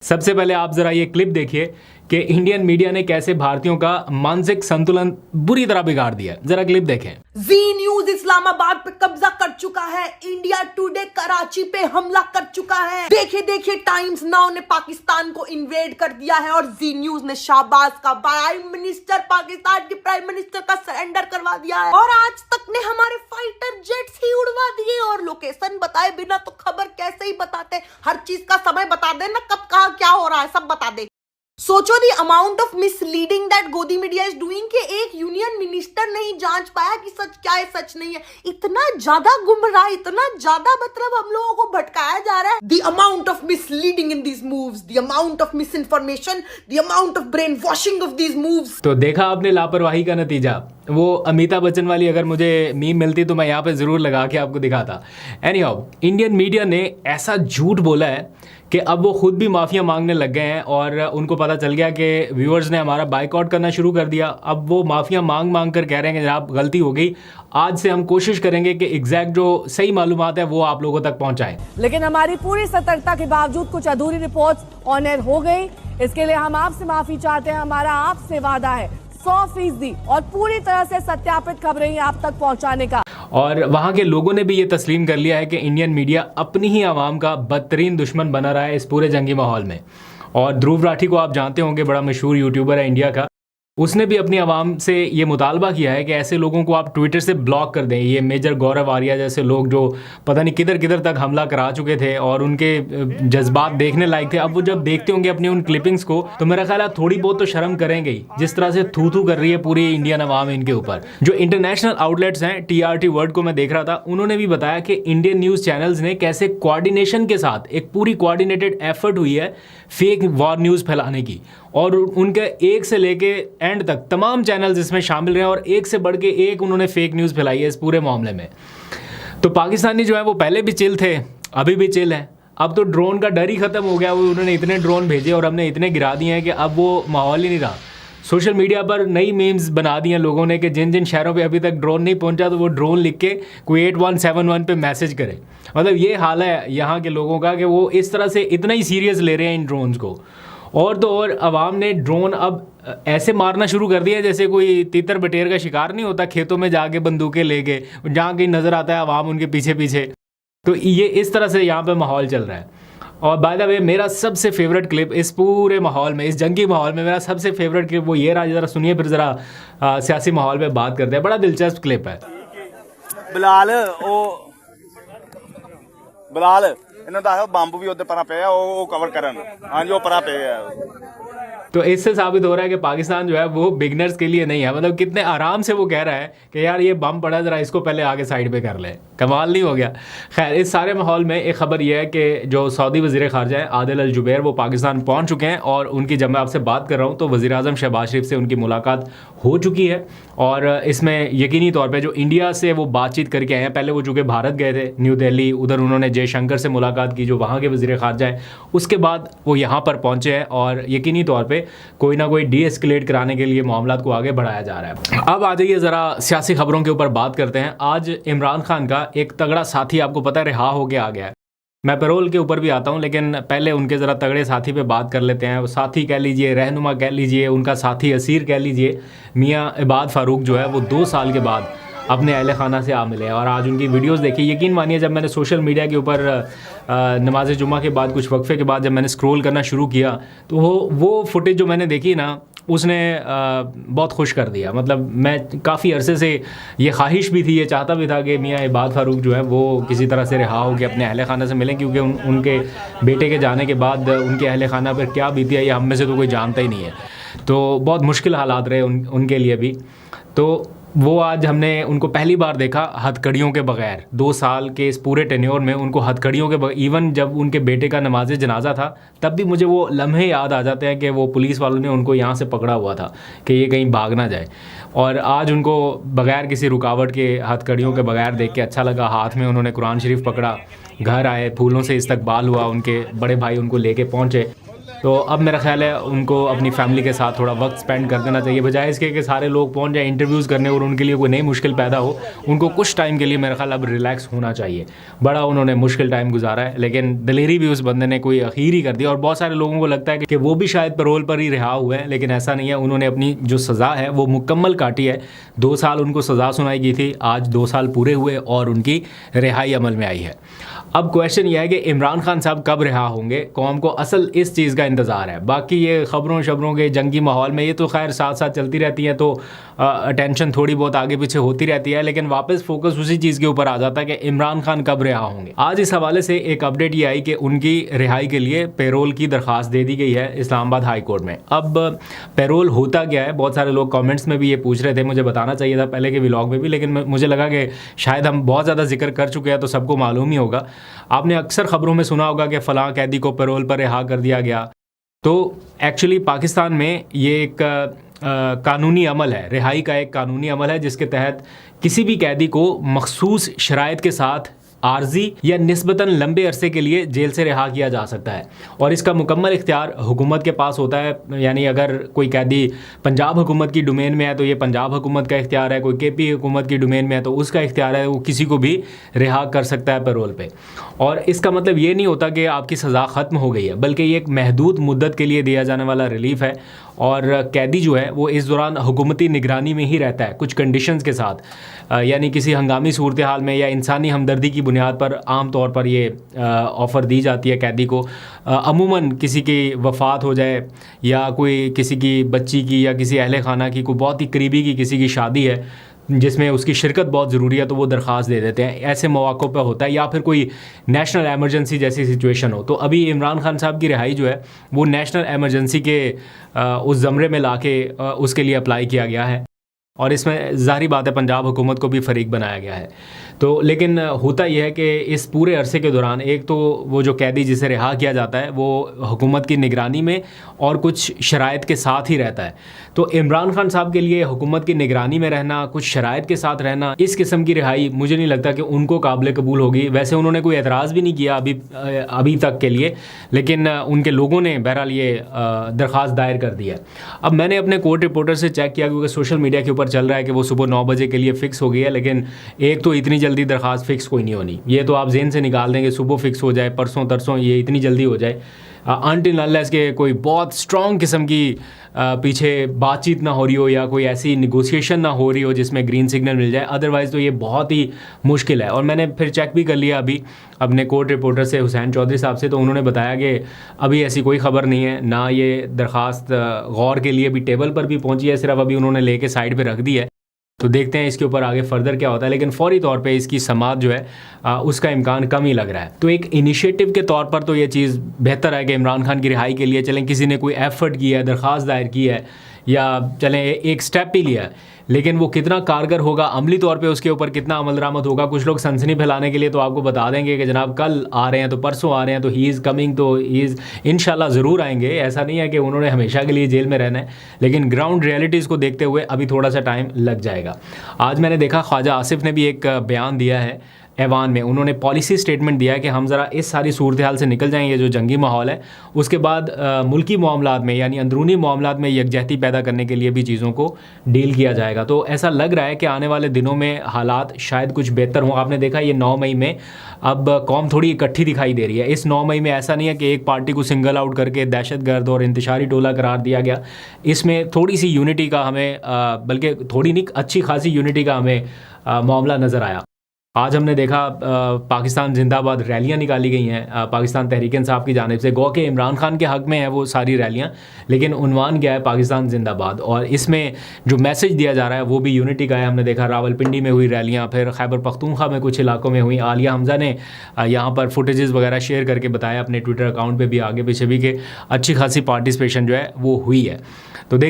सबसे पहले आप जरा ये क्लिप देखिए कि इंडियन मीडिया ने कैसे भारतीयों का मानसिक संतुलन बुरी तरह बिगाड़ दिया। जरा क्लिप देखें। जी न्यूज इस्लामाबाद पे कब्जा कर चुका है। इंडिया टुडे कराची पे हमला कर चुका है। देखिए देखिए टाइम्स नाउ ने पाकिस्तान को इन्वेड कर दिया है और जी न्यूज ने शाहबाज का प्राइम मिनिस्टर पाकिस्तान के प्राइम मिनिस्टर का सरेंडर करवा दिया है और आज तक ने हमारे फाइटर जेट्स ही उड़वा दिए और लोकेशन बताए बिना तो खबर कैसे ही बताते। हर चीज का समय बता दे ना, कब कहाँ क्या हो रहा है सब बता दे। सोचो the amount of misleading that गोदी मीडिया इज डूइंग कि एक यूनियन मिनिस्टर नहीं जांच पाया कि सच क्या है सच नहीं है। इतना ज्यादा गुमराह, इतना ज्यादा मतलब हम लोगों को भटकाया जा रहा है। The amount of misleading in these moves, the amount of miss information, the amount of brain washing of these moves. तो देखा आपने लापरवाही का नतीजा। वो अमिताभ बच्चन वाली अगर मुझे मीम मिलती तो मैं यहाँ पे जरूर लगा के आपको दिखाता। एनीहाउ, इंडियन मीडिया ने ऐसा झूठ बोला है कि अब वो खुद भी माफिया मांगने लग गए हैं और उनको पता चल गया कि व्यूअर्स ने हमारा बाइकआउट करना शुरू कर दिया। अब वो माफिया मांग मांग कर कह रहे हैं कि जनाब गलती हो गई, आज से हम कोशिश करेंगे कि एग्जैक्ट जो सही मालूमात है वो आप लोगों तक पहुंचाएं। लेकिन हमारी पूरी सतर्कता के बावजूद कुछ अधूरी रिपोर्ट्स ऑन एयर हो गई। इसके लिए हम आपसे माफी चाहते हैं। हमारा आपसे वादा है 100% और पूरी तरह से सत्यापित खबरें आप तक पहुंचाने का। और वहाँ के लोगों ने भी ये तस्लीम कर लिया है कि इंडियन मीडिया अपनी ही आवाम का बदतरीन दुश्मन बना रहा है इस पूरे जंगी माहौल में। और ध्रुव राठी को आप जानते होंगे, बड़ा मशहूर यूट्यूबर है इंडिया का। उसने भी अपनी आवाम से ये मुतालबा किया है कि ऐसे लोगों को आप ट्विटर से ब्लॉक कर दें। ये मेजर गौरव आर्या जैसे लोग जो पता नहीं किधर किधर तक हमला करा चुके थे और उनके जज्बात देखने लायक थे, अब वो जब देखते होंगे अपनी उन क्लिपिंग्स को तो मेरा ख्याल है थोड़ी बहुत तो शर्म करेंगे ही। जिस तरह से थू थू कर रही है पूरी इंडियन अवाम इनके ऊपर। जो इंटरनेशनल आउटलेट्स हैं, TRT वर्ल्ड को मैं देख रहा था, उन्होंने भी बताया कि इंडियन न्यूज़ चैनल्स ने कैसे कोऑर्डिनेशन के साथ एक पूरी कोऑर्डिनेटेड एफर्ट हुई है फेक वॉर न्यूज़ फैलाने की। और उनके एक से लेके एंड तक तमाम चैनल्स इसमें शामिल रहे और एक से बढ़ के एक उन्होंने फेक न्यूज़ फैलाई है इस पूरे मामले में। तो पाकिस्तानी जो है वो पहले भी चिल थे, अभी भी चिल हैं। अब तो ड्रोन का डर ही ख़त्म हो गया। वो उन्होंने इतने ड्रोन भेजे और हमने इतने गिरा दिए हैं कि अब वो माहौल ही नहीं रहा। सोशल मीडिया पर नई मीम्स बना दी हैं लोगों ने कि जिन जिन शहरों पे अभी तक ड्रोन नहीं पहुंचा तो वो ड्रोन लिख के कोई 8171 पे मैसेज करे। मतलब ये हाल है यहाँ के लोगों का कि वो इस तरह से इतना ही सीरियस ले रहे हैं इन ड्रोन्स को। और तो और अवाम ने ड्रोन अब ऐसे मारना शुरू कर दिया जैसे कोई तीतर बटेर का शिकार नहीं होता, खेतों में जाके बंदूकें लेके जहाँ कहीं नज़र आता है अवाम उनके पीछे पीछे। तो ये इस तरह से यहाँ पे माहौल चल रहा है। और बाय द वे मेरा सबसे फेवरेट क्लिप इस पूरे माहौल में, इस जंगी माहौल में मेरा सबसे फेवरेट क्लिप वो ये रहा। ज़रा सुनिए फिर ज़रा सियासी माहौल पे बात करते हैं। बड़ा दिलचस्प क्लिप है। बिलाल ਇਹਨਾਂ ਦਾ ਬੰਬ ਵੀ ਉਹਦੇ ਪਰਾਂ ਪਿਆ ਉਹ ਕਵਰ ਕਰਨ। ਹਾਂਜੀ ਉਹ ਪਰਾਂ ਪਿਆ। तो इससे साबित हो रहा है कि पाकिस्तान जो है वो बिगनर्स के लिए नहीं है। मतलब कितने आराम से वो कह रहा है कि यार ये बम पड़ा, ज़रा इसको पहले आगे साइड पे कर ले। कमाल नहीं हो गया? खैर, इस सारे माहौल में एक ख़बर ये है कि जो सऊदी वज़ीर ख़ारजा है आदिल अल जुबैर वो पाकिस्तान पहुँच चुके हैं और उनकी जब मैं आपसे बात कर रहा हूँ तो वज़ीर आज़म शहबाज शरीफ से उनकी मुलाकात हो चुकी है। और इसमें यकीनी तौर पर जो इंडिया से वो बातचीत करके आए हैं, पहले वो चूँकि भारत गए थे न्यू दिल्ली, उधर उन्होंने जयशंकर से मुलाकात की जो वहाँ के वज़ीर ख़ारजा है, उसके बाद वो यहाँ पर पहुँचे हैं और यकीनी तौर पर कोई ना कोई डी एस्केलेट कराने के लिए मामलात को आगे बढ़ाया जा रहा है। अब आ जाइए ज़रा सियासी खबरों के ऊपर बात करते हैं। आज इमरान खान का एक तगड़ा साथी आपको पता है रिहा हो के आ गया है। मैं पैरोल के ऊपर भी आता हूं, लेकिन पहले उनके ज़रा तगड़े साथी पे बात कर लेते हैं। वो साथी कह लीजिए, रहनुमा कह लीजिए, उनका साथी असीर कह लीजिए, मियाँ इबाद फ़ारूक जो है वो 2 साल के बाद अपने अहल खाना से आ मिले हैं और आज उनकी वीडियोस देखी। यकीन मानिए जब मैंने सोशल मीडिया के ऊपर नमाज जुम्मा के बाद कुछ वक्फे के बाद जब मैंने स्क्रॉल करना शुरू किया तो वो फुटेज जो मैंने देखी ना उसने बहुत खुश कर दिया। मतलब मैं काफ़ी अरसे से ये ख्वाहिश भी थी, ये चाहता भी था कि मियाँ इबाद फ़ारूक जो है वो किसी तरह से रिहा हो के अपने अहल खाना से मिलें, क्योंकि उनके बेटे के जाने के बाद उनके अहल खाना पर क्या बीती है ये हम में से तो कोई जानता ही नहीं है। तो बहुत मुश्किल हालात रहे उनके लिए भी। तो वो आज हमने उनको पहली बार देखा हथकड़ियों के बगैर। 2 साल के इस पूरे टेन्योर में उनको हथकड़ियों के बगैर, इवन जब उनके बेटे का नमाज जनाजा था तब भी मुझे वो लम्हे याद आ जाते हैं कि वो पुलिस वालों ने उनको यहाँ से पकड़ा हुआ था कि ये कहीं भाग ना जाए। और आज उनको बगैर किसी रुकावट के हथकड़ियों के बगैर देख के अच्छा लगा। हाथ में उन्होंने कुरान शरीफ पकड़ा, घर आए, फूलों से इस्तकबाल हुआ, उनके बड़े भाई उनको लेके पहुँचे। तो अब मेरा ख्याल है उनको अपनी फैमिली के साथ थोड़ा वक्त स्पेंड कर देना चाहिए, बजाय इसके कि सारे लोग पहुंच जाए इंटरव्यूज़ करने और उनके लिए कोई नई मुश्किल पैदा हो। उनको कुछ टाइम के लिए मेरा ख्याल अब रिलैक्स होना चाहिए। बड़ा उन्होंने मुश्किल टाइम गुजारा है, लेकिन दिलेरी भी उस बंदे ने कोई अखीर ही कर दिया। और बहुत सारे लोगों को लगता है कि वो भी शायद पैरोल पर ही रिहा हुए हैं, लेकिन ऐसा नहीं है। उन्होंने अपनी जो सज़ा है वो मुकम्मल काटी है। 2 साल उनको सज़ा सुनाई गई थी, आज 2 साल पूरे हुए और उनकी रिहाई अमल में आई है। अब क्वेश्चन यह है कि इमरान खान साहब कब रिहा होंगे? कौम को असल इस चीज़ का इंतज़ार है। बाकी ये ख़बरों शबरों के जंगी माहौल में ये तो खैर साथ साथ चलती रहती है, तो अटेंशन थोड़ी बहुत आगे पीछे होती रहती है, लेकिन वापस फोकस उसी चीज़ के ऊपर आ जाता है कि इमरान खान कब रिहा होंगे। आज इस हवाले से एक अपडेट ये आई कि उनकी रिहाई के लिए पेरोल की दरख्वास्त दे दी गई है इस्लामाबाद हाई कोर्ट में। अब पेरोल होता क्या है? बहुत सारे लोग कमेंट्स में भी ये पूछ रहे थे, मुझे बताना चाहिए था पहले के व्लॉग में भी, लेकिन मुझे लगा कि शायद हम बहुत ज़्यादा जिक्र कर चुके हैं तो सबको मालूम ही होगा। आपने अक्सर ख़बरों में सुना होगा कि फ़लाँ कैदी को पेरोल पर रिहा कर दिया गया। तो एक्चुअली पाकिस्तान में ये एक कानूनी अमल है, रिहाई का एक कानूनी अमल है, जिसके तहत किसी भी कैदी को मखसूस शराइत के साथ आर्जी या निस्बतन लंबे अरसे के लिए जेल से रिहा किया जा सकता है। और इसका मुकम्मल इख्तियार हुकूमत के पास होता है। यानी अगर कोई कैदी पंजाब हुकूमत की डोमेन में है तो ये पंजाब हुकूमत का इख्तियार है, कोई केपी हुकूमत की डोमेन में है तो उसका इख्तियार है, वो किसी को भी रिहा कर सकता है पैरोल पे। और इसका मतलब ये नहीं होता कि आपकी सज़ा ख़त्म हो गई है, बल्कि ये एक महदूद मुद्दत के लिए दिया जाने वाला रिलीफ है। और कैदी जो है वो इस दौरान हुकूमती निगरानी में ही रहता है कुछ कंडीशंस के साथ। यानी किसी हंगामी सूरत हाल में या इंसानी हमदर्दी की बुनियाद पर आम तौर पर ये ऑफ़र दी जाती है कैदी को। अमूमन किसी की वफ़ात हो जाए या कोई किसी की बच्ची की या किसी अहले खाना की कोई बहुत ही करीबी की किसी की शादी है जिसमें उसकी शिरकत बहुत ज़रूरी है, तो वो दरख्वास्त दे देते हैं। ऐसे मौक़ों पर होता है, या फिर कोई नेशनल एमरजेंसी जैसी सिचुएशन हो। तो अभी इमरान खान साहब की रिहाई जो है वो नेशनल एमरजेंसी के उस ज़मरे में लाके उसके लिए अप्लाई किया गया है। और इसमें ज़ाहिर बात है पंजाब हुकूमत को भी फ़रीक बनाया गया है। तो लेकिन होता यह है कि इस पूरे अरसे के दौरान एक तो वो जो कैदी जिसे रिहा किया जाता है वो हुकूमत की निगरानी में और कुछ शराइत के साथ ही रहता है। तो इमरान खान साहब के लिए हुकूमत की निगरानी में रहना, कुछ शराइत के साथ रहना, इस किस्म की रिहाई मुझे नहीं लगता कि उनको काबिल कबूल होगी। वैसे उन्होंने कोई एतराज़ भी नहीं किया अभी तक के लिए, लेकिन उनके लोगों ने बहरहाल ये दरख्वास्त दायर कर दी है। अब मैंने अपने कोर्ट रिपोर्टर से चेक किया, क्योंकि सोशल मीडिया के ऊपर चल रहा है कि वो सुबह 9 बजे के लिए फ़िक्स हो गई है, लेकिन एक तो इतनी जल्दी दरख्वास्त फ़िक्स कोई नहीं होनी। ये तो आप जेहन से निकाल देंगे, सुबह फ़िक्स हो जाए, परसों तरसों, ये इतनी जल्दी हो जाए अनटिल अनलेस के कोई बहुत स्ट्रॉन्ग किस्म की पीछे बातचीत ना हो रही हो या कोई ऐसी निगोशिएशन ना हो रही हो जिसमें ग्रीन सिग्नल मिल जाए। अदरवाइज़ तो ये बहुत ही मुश्किल है। और मैंने फिर चेक भी कर लिया अभी अपने कोर्ट रिपोर्टर से, हुसैन चौधरी साहब से, तो उन्होंने बताया कि अभी ऐसी कोई ख़बर नहीं है, ना ये दरख्वास्त गौर के लिए भी टेबल पर भी पहुंची है, सिर्फ अभी उन्होंने लेके साइड पे रख दी है। तो देखते हैं इसके ऊपर आगे फर्दर क्या होता है, लेकिन फौरी तौर पे इसकी समाअत जो है उसका इम्कान कम ही लग रहा है। तो एक इनिशिएटिव के तौर पर तो ये चीज़ बेहतर है कि इमरान खान की रिहाई के लिए चलें किसी ने कोई एफ़र्ट किया है, दरख्वास्त दायर की है, या चलें एक स्टेप ही लिया है, लेकिन वो कितना कारगर होगा, अमली तौर पे उसके ऊपर कितना अमल दरामद होगा। कुछ लोग सनसनी फैलाने के लिए तो आपको बता देंगे कि जनाब कल आ रहे हैं, तो परसों आ रहे हैं, तो ही इज़ कमिंग, तो ही इज़ इंशाल्लाह ज़रूर आएंगे। ऐसा नहीं है कि उन्होंने हमेशा के लिए जेल में रहना है, लेकिन ग्राउंड रियलिटीज़ को देखते हुए अभी थोड़ा सा टाइम लग जाएगा। आज मैंने देखा ख्वाजा आसिफ ने भी एक बयान दिया है ऐवान में। उन्होंने पॉलिसी स्टेटमेंट दिया है कि हम ज़रा इस सारी सूरत हाल से निकल जाएंगे जो जंगी माहौल है, उसके बाद मुल्की मामलात में यानी अंदरूनी मामलात में यकजहती पैदा करने के लिए भी चीज़ों को डील किया जाएगा। तो ऐसा लग रहा है कि आने वाले दिनों में हालात शायद कुछ बेहतर हों। आपने देखा ये 9 मई में अब कौम थोड़ी इकट्ठी दिखाई दे रही है। इस 9 मई में ऐसा नहीं है कि एक पार्टी को सिंगल आउट करके दहशतगर्द और इंतशारी टोला करार दिया गया। इसमें थोड़ी सी यूनिटी का हमें बल्कि थोड़ी नहीं, अच्छी खासी यूनिटी का हमें मामला नज़र आया। आज हमने देखा पाकिस्तान जिंदाबाद रैलियां निकाली गई हैं पाकिस्तान तहरीक इंसाफ की जानिब से। गो के इमरान खान के हक़ में है वो सारी रैलियां, लेकिन उन्वान क्या है पाकिस्तान जिंदाबाद, और इसमें जो मैसेज दिया जा रहा है वो भी यूनिटी का है। हमने देखा रावलपिंडी में हुई रैलियां, फिर खैबर पख्तूनख्वा में कुछ इलाकों में हुई। आलिया हमज़ा ने यहाँ पर फुटेजेस वगैरह शेयर करके बताया अपने ट्विटर अकाउंट पर भी आगे पीछे भी कि अच्छी खासी पार्टिसिपेशन जो है वो हुई है। तो